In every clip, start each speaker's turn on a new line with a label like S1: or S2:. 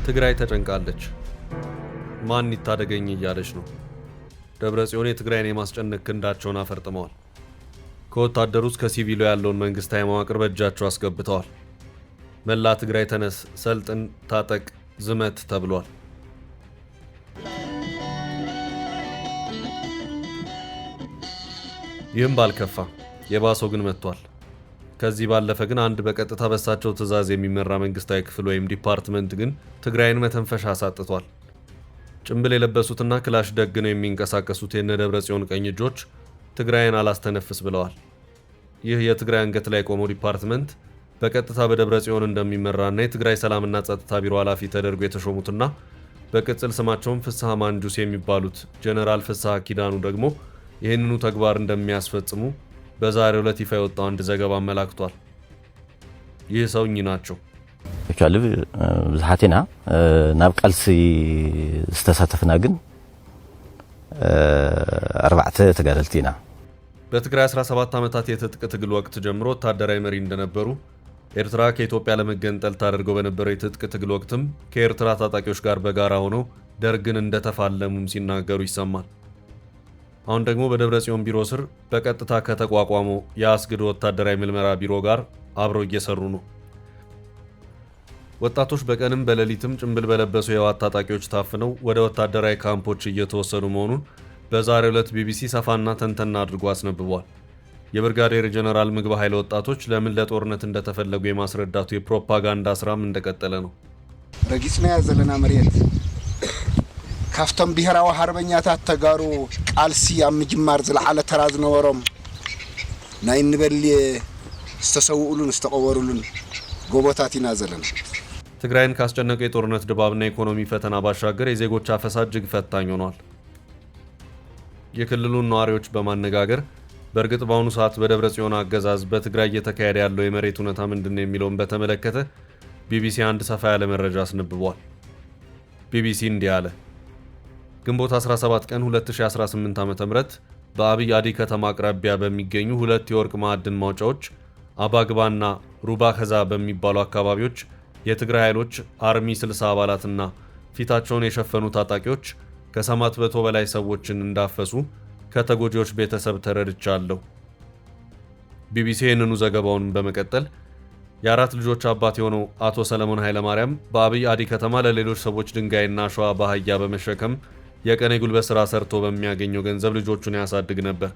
S1: ትግራይ ተጨንቃለች። ማን ይታደገኝ እያለች ነው። ደብረጽዮን የትግራይን የማስጨነቅ ክንዳቸውን አፈርጥመዋል። ከወታደሩ እስከ ሲቪሉ ያለውን መንግስታዊ መዋቅር በእጃቸው አስገብተዋል። መላ ትግራይ ተነስ፣ ሰልጥን፣ ታጠቅ፣ ዝመት ተብሏል። ይህም ባልከፋ የባሰው ግን መጥቷል። ከዚህ ባለፈ ግን አንድ በቀጥታ በሳቸው ትዕዛዝ የሚመራ መንግስታዊ ክፍል ወይም ዲፓርትመንት ግን ትግራይን መተንፈሻ አሳጥቷል። ጭምብል የለበሱትና ክላሽ ደግነው የሚንቀሳቀሱት የነ ደብረጽዮን ቀኝ እጆች ትግራይን አላስተነፍስ ብለዋል። ይህ የትግራይ አንገት ላይ ቆመው ዲፓርትመንት በቀጥታ በደብረጽዮን እንደሚመራና የትግራይ ሰላምና ጸጥታ ቢሮ ኃላፊ ተደርገው የተሾሙትና በቅጽል ስማቸውም ፍስሐ ማንጁስ የሚባሉት ጀነራል ፍስሐ ኪዳኑ ደግሞ ይህንኑ ተግባር እንደሚያስፈጽሙ በዛሬው ዕለት ይፋ የወጣው አንድ ዘገባ አመላክቷል። ይህ ሰው እኚህ ናቸው።
S2: ከልብ ዝሓቴና ናብ ቃልሲ ዝተሳተፍና ግን 4 ተጋደልቲና
S1: በትግራይ 17 ዓመታት የትጥቅ ትግል ወቅት ጀምሮ ወታደራዊ መሪ እንደነበሩ ኤርትራ ከኢትዮጵያ ለመገንጠል ታደርገው በነበረው የትጥቅ ትግል ወቅትም ከኤርትራ ታጣቂዎች ጋር በጋራ ሆነው ደርግን እንደተፋለሙም ሲናገሩ ይሰማል። አሁን ደግሞ በደብረጽዮን ቢሮ ስር በቀጥታ ከተቋቋመው የአስግዶ ወታደራዊ ምልመራ ቢሮ ጋር አብረው እየሰሩ ነው። ወጣቶች በቀንም በሌሊትም ጭምብል በለበሱ የህወሓት ታጣቂዎች ታፍነው ወደ ወታደራዊ ካምፖች እየተወሰዱ መሆኑን በዛሬው ዕለት ቢቢሲ ሰፋና ተንተና አድርጎ አስነብቧል። የብርጋዴር ጀነራል ምግብ ኃይለ ወጣቶች ለምን ለጦርነት እንደተፈለጉ የማስረዳቱ የፕሮፓጋንዳ ስራም እንደቀጠለ ነው።
S3: ረጊጽና ያዘለና መሬት ካፍቶም ብሔራዊ ሃርበኛታት ተጋሩ ቃልሲ ኣብ ምጅማር ዝለዓለ ተራ ዝነበሮም ናይ ንበል ዝተሰውኡሉን ዝተቀበሩሉን ጎቦታት ኢና ዘለና።
S1: ትግራይን ካስጨነቀው የጦርነት ድባብና የኢኮኖሚ ፈተና ባሻገር የዜጎች አፈሳ እጅግ ፈታኝ ሆኗል። የክልሉን ነዋሪዎች በማነጋገር በእርግጥ በአሁኑ ሰዓት በደብረጽዮን አገዛዝ በትግራይ እየተካሄደ ያለው የመሬት ሁኔታ ምንድነው የሚለውን በተመለከተ ቢቢሲ አንድ ሰፋ ያለ መረጃ አስነብቧል። ቢቢሲ እንዲህ አለ። ግንቦት 17 ቀን 2018 ዓ.ም በአብይ አዲ ከተማ አቅራቢያ በሚገኙ 2 የወርቅ ማዕድን ማውጫዎች አባግባና ሩባ ከዛ በሚባሉ አካባቢዎች የትግራይ ኃይሎች አርሚ 60 አባላትና ፊታቸውን የሸፈኑ ታጣቂዎች ከ700 በላይ ሰዎችን እንዳፈሱ ከተጎጂዎች ቤተሰብ ተረድቻለሁ። ቢቢሲ ይህንኑ ዘገባውን በመቀጠል የአራት ልጆች አባት የሆነው አቶ ሰለሞን ኃይለማርያም በአብይ አዲ ከተማ ለሌሎች ሰዎች ድንጋይና አሸዋ በአህያ በመሸከም የቀን የጉልበት ሥራ ሰርቶ በሚያገኘው ገንዘብ ልጆቹን ያሳድግ ነበር።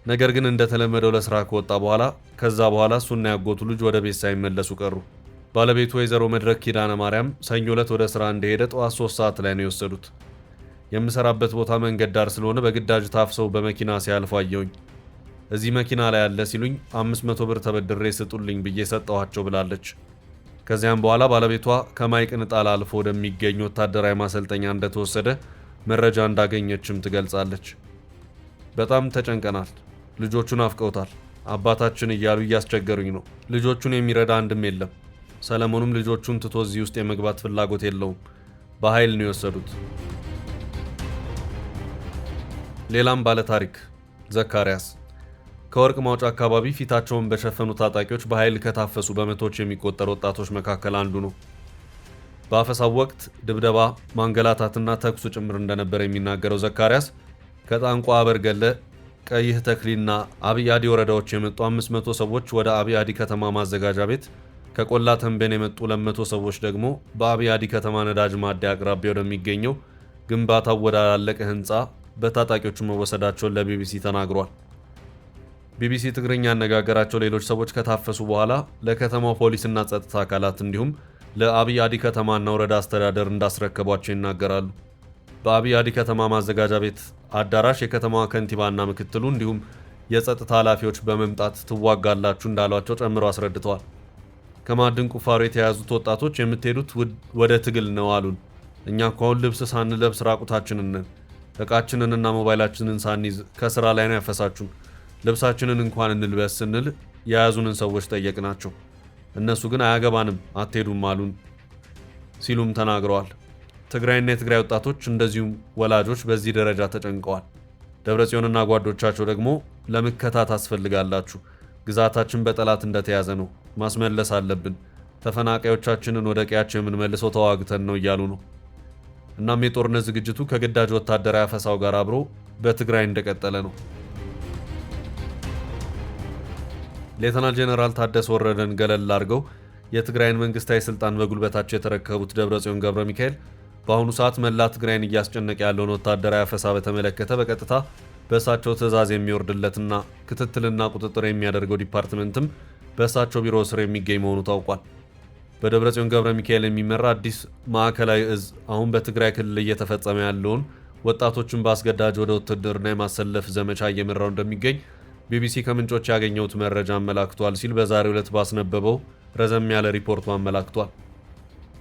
S1: ነገር ግን እንደተለመደው ለሥራ ከወጣ በኋላ ከዛ በኋላ እሱና ያጎቱ ልጅ ወደ ቤት ሳይመለሱ ቀሩ። ባለቤቱ ወይዘሮ መድረክ ኪዳነ ማርያም ሰኞ ዕለት ወደ ሥራ እንደሄደ ጠዋት 3 ሰዓት ላይ ነው የወሰዱት። የምሰራበት ቦታ መንገድ ዳር ስለሆነ በግዳጅ ታፍሰው በመኪና ሲያልፉ አየሁኝ። እዚህ መኪና ላይ ያለ ሲሉኝ 500 ብር ተበድሬ ስጡልኝ ብዬ ሰጠኋቸው ብላለች። ከዚያም በኋላ ባለቤቷ ከማይቅንጣል አልፎ ወደሚገኝ ወታደራዊ ማሰልጠኛ እንደተወሰደ መረጃ እንዳገኘችም ትገልጻለች። በጣም ተጨንቀናል። ልጆቹን አፍቀውታል። አባታችን እያሉ እያስቸገሩኝ ነው። ልጆቹን የሚረዳ አንድም የለም። ሰለሞንም ልጆቹን ትቶ እዚህ ውስጥ የመግባት ፍላጎት የለውም። በኃይል ነው የወሰዱት። ሌላም ባለ ታሪክ ዘካሪያስ ከወርቅ ማውጫ አካባቢ ፊታቸውን በሸፈኑ ታጣቂዎች በኃይል ከታፈሱ በመቶዎች የሚቆጠሩ ወጣቶች መካከል አንዱ ነው። በአፈሳው ወቅት ድብደባ፣ ማንገላታትና ተኩሱ ጭምር እንደነበር የሚናገረው ዘካሪያስ ከጣንቋ አበርገለ፣ ቀይህ ተክሊና አብይ አዲ ወረዳዎች የመጡ 500 ሰዎች ወደ አብይ አዲ ከተማ ማዘጋጃ ቤት፣ ከቆላ ተንቤን የመጡ 200 ሰዎች ደግሞ በአብይ አዲ ከተማ ነዳጅ ማደያ አቅራቢያ ወደሚገኘው ግንባታው ወዳላለቀ ህንፃ በታጣቂዎቹ መወሰዳቸውን ለቢቢሲ ተናግሯል። ቢቢሲ ትግርኛ ያነጋገራቸው ሌሎች ሰዎች ከታፈሱ በኋላ ለከተማው ፖሊስና ጸጥታ አካላት እንዲሁም ለአብይ አዲ ከተማና ወረዳ አስተዳደር እንዳስረከቧቸው ይናገራሉ። በአብይ አዲ ከተማ ማዘጋጃ ቤት አዳራሽ የከተማዋ ከንቲባና ምክትሉ እንዲሁም የጸጥታ ኃላፊዎች በመምጣት ትዋጋላችሁ እንዳሏቸው ጨምረው አስረድተዋል። ከማዕድን ቁፋሮ የተያዙት ወጣቶች የምትሄዱት ወደ ትግል ነው አሉን። እኛ እኮ አሁን ልብስ ሳንለብስ ራቁታችንን ነን። ዕቃችንንና ሞባይላችንን ሳንይዝ ከስራ ላይ ነው ያፈሳችሁን። ልብሳችንን እንኳን እንልበስ ስንል የያዙንን ሰዎች ጠየቅናቸው። እነሱ ግን አያገባንም አትሄዱም አሉን ሲሉም ተናግረዋል። ትግራይና የትግራይ ወጣቶች እንደዚሁም ወላጆች በዚህ ደረጃ ተጨንቀዋል። ደብረጽዮንና ጓዶቻቸው ደግሞ ለምከታ ታስፈልጋላችሁ፣ ግዛታችን በጠላት እንደተያዘ ነው፣ ማስመለስ አለብን፣ ተፈናቃዮቻችንን ወደ ቀያቸው የምንመልሰው ተዋግተን ነው እያሉ ነው። እናም የጦርነት ዝግጅቱ ከግዳጅ ወታደራዊ አፈሳው ጋር አብሮ በትግራይ እንደቀጠለ ነው። ሌተናል ጄኔራል ታደሰ ወረደን ገለል አድርገው የትግራይን መንግስታዊ ስልጣን በጉልበታቸው የተረከቡት ደብረጽዮን ገብረ ሚካኤል በአሁኑ ሰዓት መላ ትግራይን እያስጨነቀ ያለውን ወታደራዊ አፈሳ በተመለከተ በቀጥታ በእሳቸው ትዕዛዝ የሚወርድለትና ክትትልና ቁጥጥር የሚያደርገው ዲፓርትመንትም በእሳቸው ቢሮ ስር የሚገኝ መሆኑ ታውቋል። በደብረጽዮን ገብረ ሚካኤል የሚመራ አዲስ ማዕከላዊ እዝ አሁን በትግራይ ክልል እየተፈጸመ ያለውን ወጣቶችን በአስገዳጅ ወደ ውትድርና የማሰለፍ ዘመቻ እየመራው እንደሚገኝ ቢቢሲ ከምንጮች ያገኘውት መረጃ አመላክቷል ሲል በዛሬው ዕለት ባስነበበው ረዘም ያለ ሪፖርቱ አመላክቷል።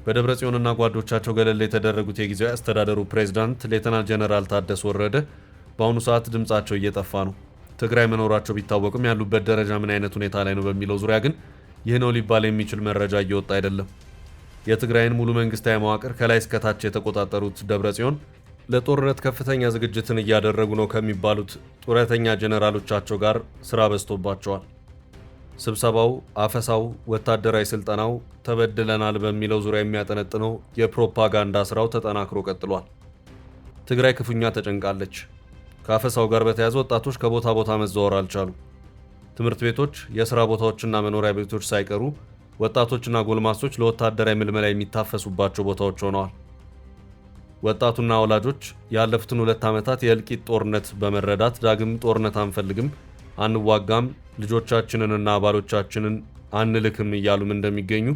S1: በደብረጽዮንና ጓዶቻቸው ገለል የተደረጉት የጊዜያዊ አስተዳደሩ ፕሬዝዳንት ሌተናል ጄኔራል ታደሰ ወረደ በአሁኑ ሰዓት ድምጻቸው እየጠፋ ነው። ትግራይ መኖራቸው ቢታወቅም ያሉበት ደረጃ ምን አይነት ሁኔታ ላይ ነው በሚለው ዙሪያ ግን ይህ ነው ሊባል የሚችል መረጃ እየወጣ አይደለም። የትግራይን ሙሉ መንግስታዊ መዋቅር ከላይ እስከታች የተቆጣጠሩት ደብረጽዮን ለጦርነት ከፍተኛ ዝግጅትን እያደረጉ ነው ከሚባሉት ጡረተኛ ጄኔራሎቻቸው ጋር ስራ በዝቶባቸዋል። ስብሰባው፣ አፈሳው፣ ወታደራዊ ስልጠናው ተበድለናል በሚለው ዙሪያ የሚያጠነጥነው የፕሮፓጋንዳ ስራው ተጠናክሮ ቀጥሏል። ትግራይ ክፉኛ ተጨንቃለች። ከአፈሳው ጋር በተያያዘ ወጣቶች ከቦታ ቦታ መዘዋወር አልቻሉ። ትምህርት ቤቶች፣ የሥራ ቦታዎችና መኖሪያ ቤቶች ሳይቀሩ ወጣቶችና ጎልማሶች ለወታደራዊ ምልመላ የሚታፈሱባቸው ቦታዎች ሆነዋል። ወጣቱና ወላጆች ያለፉትን 2 ዓመታት የእልቂት ጦርነት በመረዳት ዳግም ጦርነት አንፈልግም፣ አንዋጋም፣ ልጆቻችንንና አባሎቻችንን አንልክም እያሉም እንደሚገኙ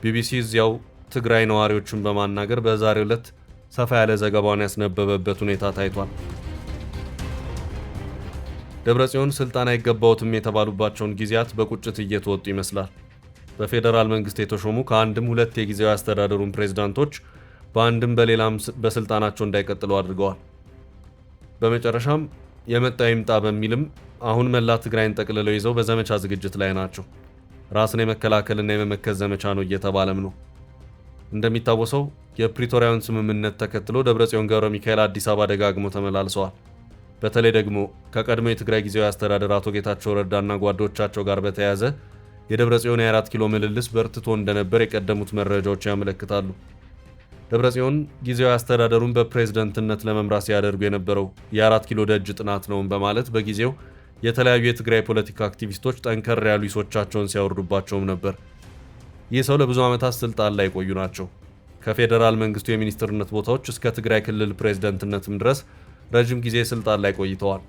S1: ቢቢሲ እዚያው ትግራይ ነዋሪዎችን በማናገር በዛሬው ዕለት ሰፋ ያለ ዘገባውን ያስነበበበት ሁኔታ ታይቷል። ደብረጽዮን ስልጣን አይገባውትም የተባሉባቸውን ጊዜያት በቁጭት እየተወጡ ይመስላል። በፌዴራል መንግስት የተሾሙ ከአንድም 2 የጊዜያዊ አስተዳደሩን ፕሬዝዳንቶች በአንድም በሌላም በስልጣናቸው እንዳይቀጥሉ አድርገዋል። በመጨረሻም የመጣው ይምጣ በሚልም አሁን መላ ትግራይን ጠቅልለው ይዘው በዘመቻ ዝግጅት ላይ ናቸው። ራስን የመከላከልና የመመከት ዘመቻ ነው እየተባለም ነው። እንደሚታወሰው የፕሪቶሪያውን ስምምነት ተከትሎ ደብረጽዮን ገብረ ሚካኤል አዲስ አበባ ደጋግሞ ተመላልሰዋል። በተለይ ደግሞ ከቀድሞ የትግራይ ጊዜያዊ አስተዳደር አቶ ጌታቸው ረዳና ጓዶቻቸው ጋር በተያያዘ የደብረጽዮን የ4 ኪሎ ምልልስ በርትቶ እንደነበር የቀደሙት መረጃዎች ያመለክታሉ። ደብረጽዮን ጊዜያዊ አስተዳደሩን በፕሬዝደንትነት ለመምራት ሲያደርጉ የነበረው የ4 ኪሎ ደጅ ጥናት ነው በማለት በጊዜው የተለያዩ የትግራይ ፖለቲካ አክቲቪስቶች ጠንከር ያሉ ሂሶቻቸውን ሲያወርዱባቸውም ነበር። ይህ ሰው ለብዙ ዓመታት ስልጣን ላይ ቆዩ ናቸው። ከፌዴራል መንግስቱ የሚኒስትርነት ቦታዎች እስከ ትግራይ ክልል ፕሬዝደንትነትም ድረስ ረጅም ጊዜ ስልጣን ላይ ቆይተዋል።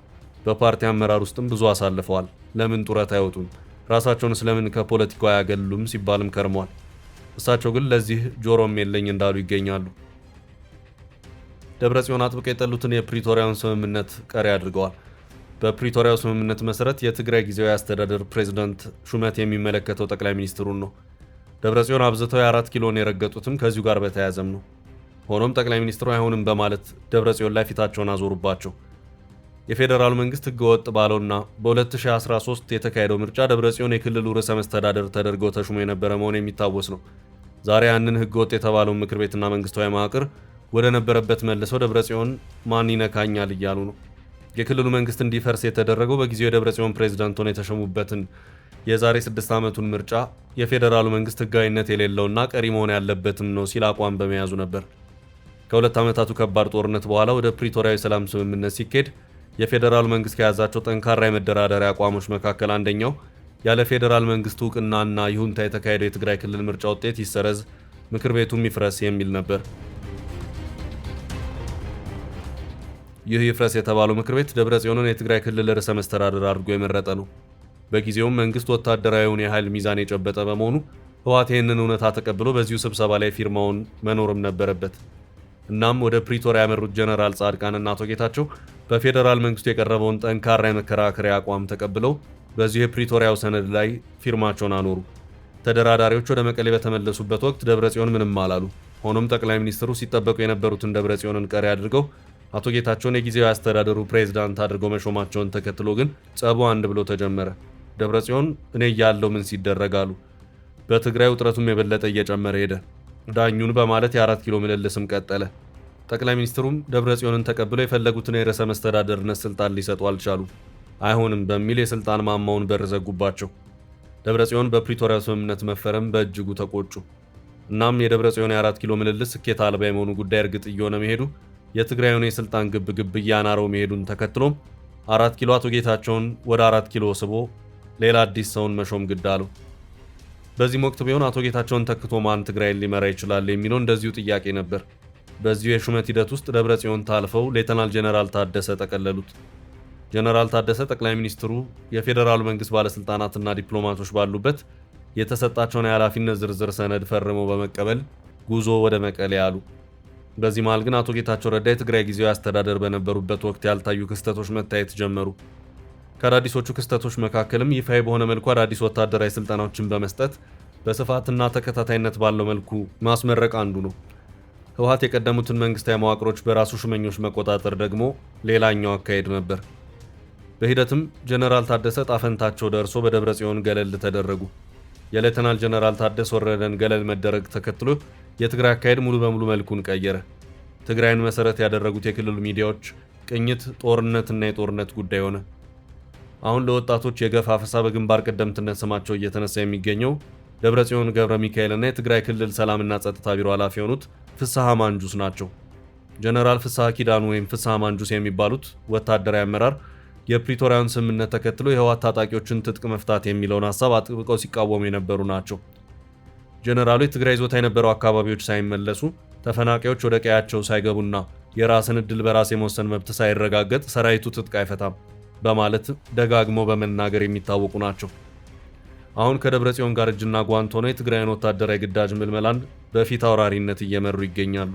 S1: በፓርቲ አመራር ውስጥም ብዙ አሳልፈዋል። ለምን ጡረታ አይወጡም? ራሳቸውን ስለምን ከፖለቲካው አያገሉም ሲባልም ከርመዋል። እሳቸው ግን ለዚህ ጆሮም የለኝ እንዳሉ ይገኛሉ። ደብረጽዮን አጥብቀው የጠሉትን የፕሪቶሪያውን ስምምነት ቀሪ አድርገዋል። በፕሪቶሪያው ስምምነት መሰረት የትግራይ ጊዜያዊ አስተዳደር ፕሬዝዳንት ሹመት የሚመለከተው ጠቅላይ ሚኒስትሩን ነው። ደብረጽዮን አብዝተው የ4 ኪሎን የረገጡትም ከዚሁ ጋር በተያያዘም ነው። ሆኖም ጠቅላይ ሚኒስትሩ አይሆንም በማለት ደብረጽዮን ላይ ፊታቸውን አዞሩባቸው። የፌዴራሉ መንግስት ህገወጥ ባለውና በ2013 የተካሄደው ምርጫ ደብረጽዮን የክልሉ ርዕሰ መስተዳደር ተደርገው ተሹሞ የነበረ መሆኑ የሚታወስ ነው። ዛሬ ያንን ህገወጥ የተባለውን ምክር ቤትና መንግስታዊ መዋቅር ወደ ነበረበት መልሰው ደብረጽዮን ማን ይነካኛል እያሉ ነው። የክልሉ መንግስት እንዲፈርስ የተደረገው በጊዜው የደብረጽዮን ፕሬዝዳንት ሆነው የተሸሙበትን የዛሬ 6 ዓመቱን ምርጫ የፌዴራሉ መንግስት ህጋዊነት የሌለውና ቀሪ መሆን ያለበትም ነው ሲል አቋም በመያዙ ነበር። ከ2 ዓመታቱ ከባድ ጦርነት በኋላ ወደ ፕሪቶሪያዊ ሰላም ስምምነት ሲኬድ የፌዴራሉ መንግስት ከያዛቸው ጠንካራ የመደራደሪያ አቋሞች መካከል አንደኛው ያለ ፌዴራል መንግስት እውቅናና ይሁንታ የተካሄደው የትግራይ ክልል ምርጫ ውጤት ይሰረዝ፣ ምክር ቤቱም ይፍረስ የሚል ነበር። ይህ ይፍረስ የተባለው ምክር ቤት ደብረጽዮንን የትግራይ ክልል ርዕሰ መስተዳድር አድርጎ የመረጠ ነው። በጊዜውም መንግስት ወታደራዊውን የኃይል ሚዛን የጨበጠ በመሆኑ ህወሓት ይህንን እውነታ ተቀብሎ በዚሁ ስብሰባ ላይ ፊርማውን መኖርም ነበረበት። እናም ወደ ፕሪቶሪያ ያመሩት ጀነራል ጻድቃንና አቶ ጌታቸው በፌዴራል መንግስቱ የቀረበውን ጠንካራ የመከራከሪያ አቋም ተቀብለው በዚሁ የፕሪቶሪያው ሰነድ ላይ ፊርማቸውን አኖሩ። ተደራዳሪዎች ወደ መቀሌ በተመለሱበት ወቅት ደብረጽዮን ምንም አላሉ። ሆኖም ጠቅላይ ሚኒስትሩ ሲጠበቁ የነበሩትን ደብረጽዮንን ቀሪ አድርገው አቶ ጌታቸውን የጊዜያዊ አስተዳደሩ ፕሬዝዳንት አድርገው መሾማቸውን ተከትሎ ግን ጸቡ አንድ ብሎ ተጀመረ። ደብረጽዮን እኔ እያለሁ ምን ሲደረግ አሉ። በትግራይ ውጥረቱም የበለጠ እየጨመረ ሄደ። ዳኙን በማለት የ4 ኪሎ ምልልስም ቀጠለ። ጠቅላይ ሚኒስትሩም ደብረጽዮንን ተቀብለው የፈለጉትን የርዕሰ መስተዳደርነት ስልጣን ሊሰጡ አልቻሉ። አይሆንም በሚል የስልጣን ማማውን በር ዘጉባቸው። ደብረጽዮን በፕሪቶሪያው ስምምነት መፈረም በእጅጉ ተቆጩ። እናም የደብረጽዮን የ4 ኪሎ ምልልስ ስኬት አልባ የመሆኑ ጉዳይ እርግጥ እየሆነ መሄዱ የትግራዩን የስልጣን ግብ እያናረው መሄዱን ተከትሎም 4 ኪሎ አቶ ጌታቸውን ወደ 4 ኪሎ ስቦ ሌላ አዲስ ሰውን መሾም ግድ አለው። በዚህም ወቅት ቢሆን አቶ ጌታቸውን ተክቶ ማን ትግራይን ሊመራ ይችላል የሚለው እንደዚሁ ጥያቄ ነበር። በዚሁ የሹመት ሂደት ውስጥ ደብረጽዮን ታልፈው ሌተናል ጀነራል ታደሰ ተቀለሉት። ጀነራል ታደሰ ጠቅላይ ሚኒስትሩ የፌዴራሉ መንግስት ባለስልጣናትና ዲፕሎማቶች ባሉበት የተሰጣቸውን የኃላፊነት ዝርዝር ሰነድ ፈርመው በመቀበል ጉዞ ወደ መቀሌ አሉ። በዚህ መሃል ግን አቶ ጌታቸው ረዳ የትግራይ ጊዜያዊ አስተዳደር በነበሩበት ወቅት ያልታዩ ክስተቶች መታየት ጀመሩ። ከአዳዲሶቹ ክስተቶች መካከልም ይፋዊ በሆነ መልኩ አዳዲስ ወታደራዊ ስልጠናዎችን በመስጠት በስፋትና ተከታታይነት ባለው መልኩ ማስመረቅ አንዱ ነው። ህወሓት የቀደሙትን መንግስታዊ መዋቅሮች በራሱ ሹመኞች መቆጣጠር ደግሞ ሌላኛው አካሄድ ነበር። በሂደትም ጀነራል ታደሰ ጣፈንታቸው ደርሶ በደብረጽዮን ገለል ተደረጉ። የሌተናል ጀነራል ታደሰ ወረደን ገለል መደረግ ተከትሎ የትግራይ አካሄድ ሙሉ በሙሉ መልኩን ቀየረ። ትግራይን መሰረት ያደረጉት የክልሉ ሚዲያዎች ቅኝት፣ ጦርነትና የጦርነት ጉዳይ ሆነ። አሁን ለወጣቶች የገፍ አፈሳ በግንባር ቀደምትነት ስማቸው እየተነሳ የሚገኘው ደብረጽዮን ገብረ ሚካኤልና የትግራይ ክልል ሰላምና ጸጥታ ቢሮ ኃላፊ የሆኑት ፍስሐ ማንጁስ ናቸው። ጀነራል ፍስሐ ኪዳኑ ወይም ፍስሐ ማንጁስ የሚባሉት ወታደራዊ አመራር የፕሪቶሪያውን ስምምነት ተከትሎ የህወሓት ታጣቂዎችን ትጥቅ መፍታት የሚለውን ሐሳብ አጥብቀው ሲቃወሙ የነበሩ ናቸው። ጀነራሉ የትግራይ ይዞታ የነበረው አካባቢዎች ሳይመለሱ፣ ተፈናቃዮች ወደ ቀያቸው ሳይገቡና የራስን ዕድል በራስ የመወሰን መብት ሳይረጋገጥ ሰራዊቱ ትጥቅ አይፈታም በማለት ደጋግመው በመናገር የሚታወቁ ናቸው። አሁን ከደብረጽዮን ጋር እጅና ጓንት ሆነው የትግራይን ወታደራዊ ግዳጅ ምልመላን በፊት አውራሪነት እየመሩ ይገኛሉ።